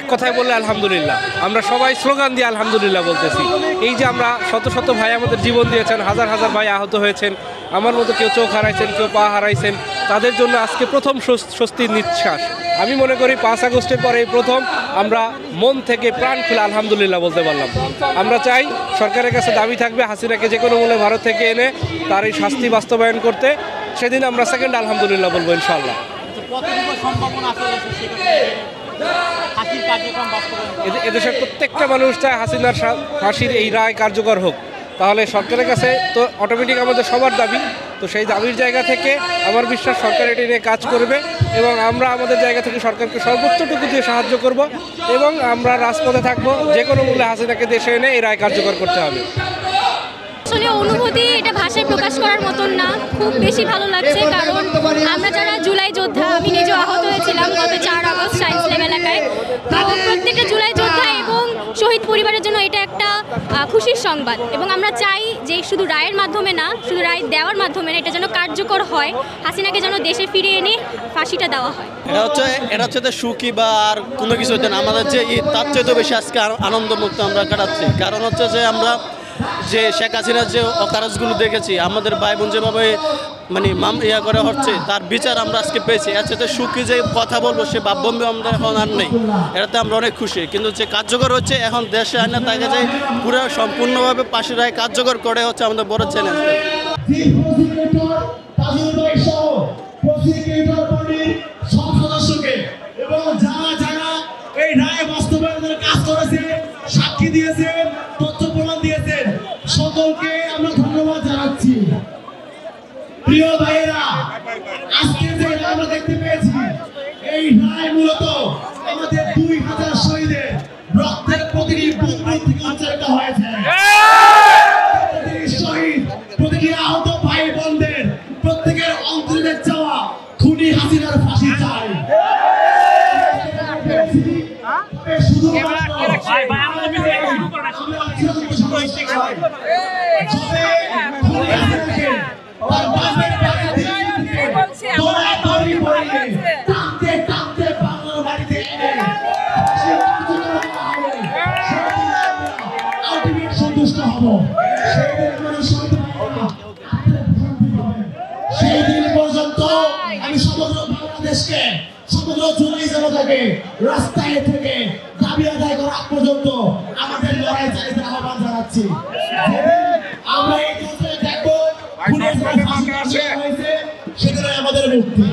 এক কথায় বললে আলহামদুলিল্লাহ। আমরা সবাই স্লোগান দিয়ে আলহামদুলিল্লাহ বলতেছি। এই যে আমরা শত শত ভাই আমাদের জীবন দিয়েছেন, হাজার হাজার ভাই আহত হয়েছেন, আমার মতো কেউ চোখ হারাইছেন, কেউ পা হারাইছেন, তাদের জন্য আজকে প্রথম স্বস্তির নিঃশ্বাস। আমি মনে করি 5 আগস্টের পরে প্রথম আমরা মন থেকে প্রাণ খুলে আলহামদুলিল্লাহ বলতে পারলাম। আমরা চাই সরকারের কাছে দাবি থাকবে হাসিনাকে যে কোনো মূল্যে ভারত থেকে এনে তার এই শাস্তি বাস্তবায়ন করতে। সেদিন আমরা সেকেন্ড আলহামদুলিল্লাহ বলবো ইনশাআল্লাহ। এদেশের প্রত্যেকটা মানুষ চায় হাসিনার ফাঁসির এই রায় কার্যকর হোক। তাহলে সরকারের কাছে তো অটোমেটিক আমাদের সবার দাবি, তো সেই দাবির জায়গা থেকে আমার বিশ্বাস সরকার এটি নিয়ে কাজ করবে এবং আমরা আমাদের জায়গা থেকে সরকারকে সর্বোচ্চটুকু দিয়ে সাহায্য করব এবং আমরা রাজপথে থাকবো যে কোনো মূল্যে হাসিনাকে দেশে এনে এই রায় কার্যকর করতে হবে। আসলে অনুভূতি এটা ভাষায় প্রকাশ করার মতন না, খুব বেশি ভালো লাগছে। কারণ আমরা যারা জুলাই যোদ্ধা, আমি নিজেও আহত হয়েছিলাম গত 4 আগস্ট সায়েন্স ল্যাব এলাকায়, তো প্রত্যেকটা জুলাই যোদ্ধা এবং শহীদ পরিবারের জন্য এটা একটা খুশির সংবাদ। এবং আমরা চাই যে শুধু রায়ের মাধ্যমে না, শুধু রায় দেওয়ার মাধ্যমে না, এটা যেন কার্যকর হয়, হাসিনাকে যেন দেশে ফিরিয়ে এনে ফাঁসিটা দেওয়া হয়। এটা হচ্ছে সুখী বা আর কোনো কিছু হচ্ছে না, আমাদের যে তার চেয়ে বেশি আজকে আনন্দমুক্ত আমরা কাটাচ্ছি। কারণ হচ্ছে যে আমরা যে শেখ হাসিনার যে অকারেজগুলো দেখেছি, আমাদের ভাই বোন যেভাবে মানে করে হচ্ছে, তার বিচার আমরা আজকে পেয়েছি। এর সাথে সুখী যে কথা বলবো সে ভাববন্ধু আমরা এখন আর নেই, এটাতে আমরা অনেক খুশি। কিন্তু যে কার্যকর হচ্ছে এখন দেশে আইনে তাকে যে পুরো সম্পূর্ণভাবে ফাঁসির রায় কার্যকর করে হচ্ছে আমাদের বড় চ্যালেঞ্জ। এই রায় বাস্তবায়নের কাজ করেছে, সাক্ষী দিয়েছেন, তথ্য প্রমাণ দিয়েছেন, সকলকে আমরা ধন্যবাদ জানাচ্ছি। প্রিয় ভাইয়েরা, আজকে যে আমরা দেখতে পেয়েছি, এই রায় মূলত আমাদের 2000 শহীদের রক্তের প্রতিটি বুদবুদ থেকে উচ্চারিত হয়েছে। প্রতিটি শহীদ, প্রতিটি আহত ভাই বোনদের প্রত্যেকের অন্তরে চাওয়া খুনি হাসিনার ফাঁসি চাই। সন্তুষ্ট হব সেই দিন পর্যন্ত। আমি সমগ্র বাংলাদেশকে, সমগ্র জুলাই জনতাকে রাস্তায় থেকে দাবি আদায় করা পর্যন্ত আমাদের লড়াই চালিয়ে আহ্বান জানাচ্ছি। আমরা এই দেখবো সেখানে আমাদের মুক্তি।